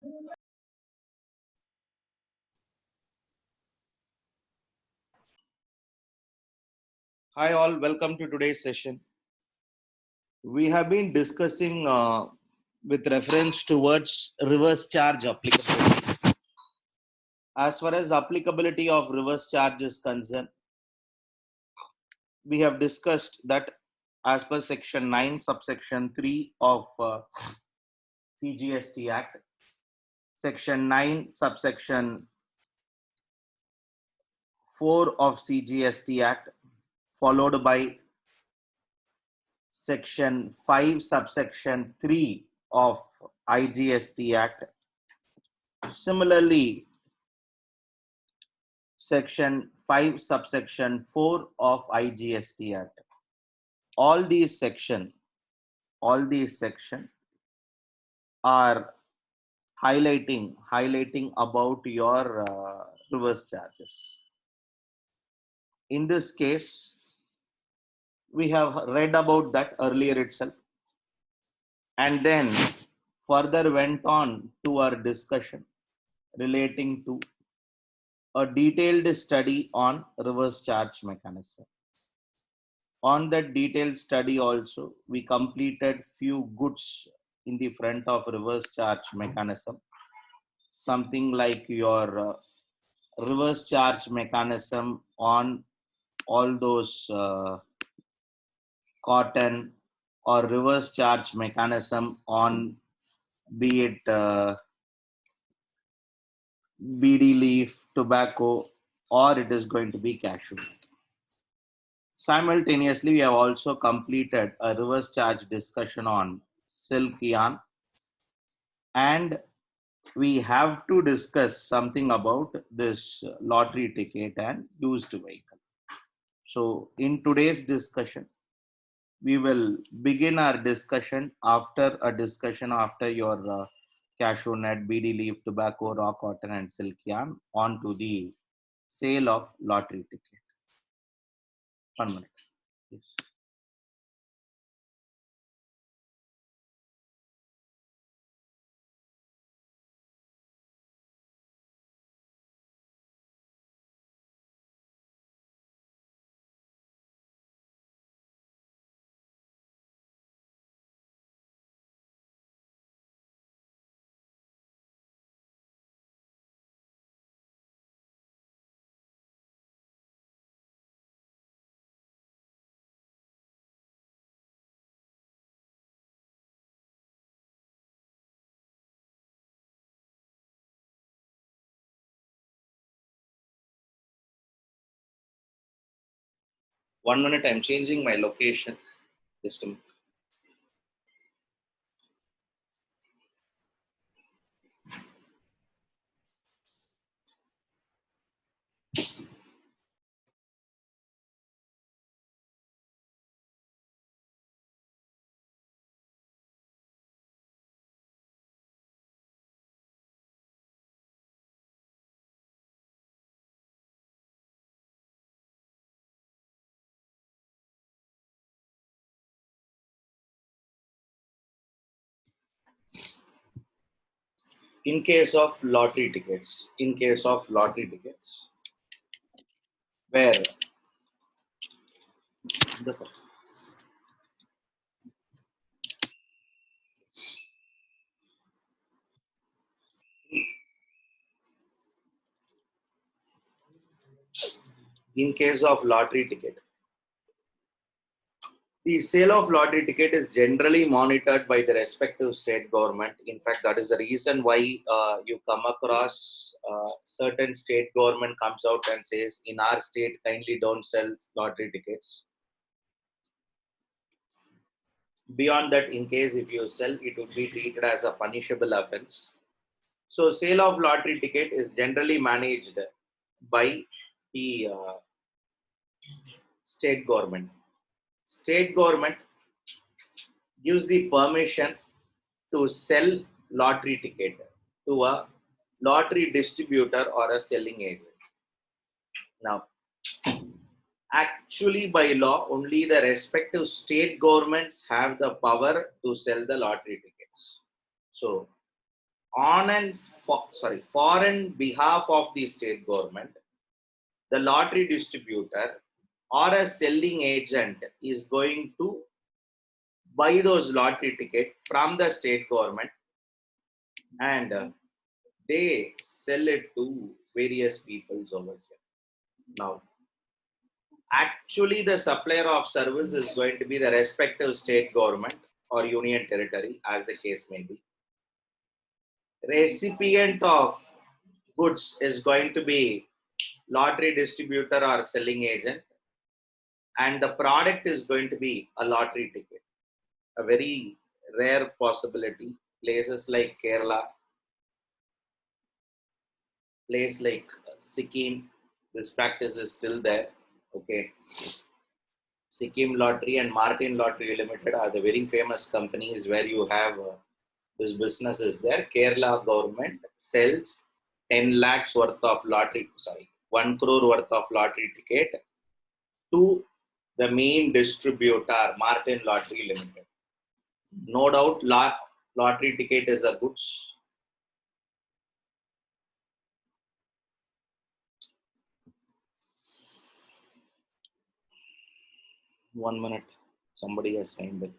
Hi all, welcome to today's session. We have been discussing with reference towards reverse charge applicability. As far as applicability of reverse charge is concerned, we have discussed that as per section 9 subsection 3 of CGST Act, section 9 subsection 4 of CGST Act, followed by section 5 subsection 3 of IGST Act. Similarly, section 5 subsection 4 of IGST Act. All these section are highlighting about your reverse charges. In this case, we have read about that earlier itself, and then further went on to our discussion relating to a detailed study on reverse charge mechanism. On that detailed study also, we completed few goods in the front of reverse charge mechanism. Something like your reverse charge mechanism on all those cotton, or reverse charge mechanism on be it BD leaf, tobacco, or it is going to be cashew. Simultaneously, we have also completed a reverse charge discussion on silk yarn, and we have to discuss something about this lottery ticket and used vehicle. So in today's discussion, we will begin our discussion after your cashew nut, BD leaf, tobacco, raw cotton, and silk yarn onto the sale of lottery ticket. 1 minute. Yes. One minute, I'm changing my location. Just a minute. In case of lottery tickets, where the in case of lottery ticket, the sale of lottery ticket is generally monitored by the respective state government. In fact, that is the reason why you come across certain state government comes out and says, in our state, kindly don't sell lottery tickets. Beyond that, in case if you sell, it would be treated as a punishable offense. So sale of lottery ticket is generally managed by the state government. State government gives the permission to sell lottery ticket to a lottery distributor or a selling agent. Now, actually by law, only the respective state governments have the power to sell the lottery tickets. So, for on behalf of the state government, the lottery distributor or a selling agent is going to buy those lottery tickets from the state government, and they sell it to various peoples over here. Now, actually, the supplier of service is going to be the respective state government or union territory, as the case may be. Recipient of goods is going to be lottery distributor or selling agent, and the product is going to be a lottery ticket. A very rare possibility. Places like Kerala, place like Sikkim, this practice is still there. Okay. Sikkim Lottery and Martin Lottery Limited are the very famous companies where you have this business is there. Kerala government sells 10 lakhs worth of lottery, 1 crore worth of lottery ticket to the main distributor, Martin Lottery Limited. No doubt, lottery ticket is a goods. One minute, somebody has signed it.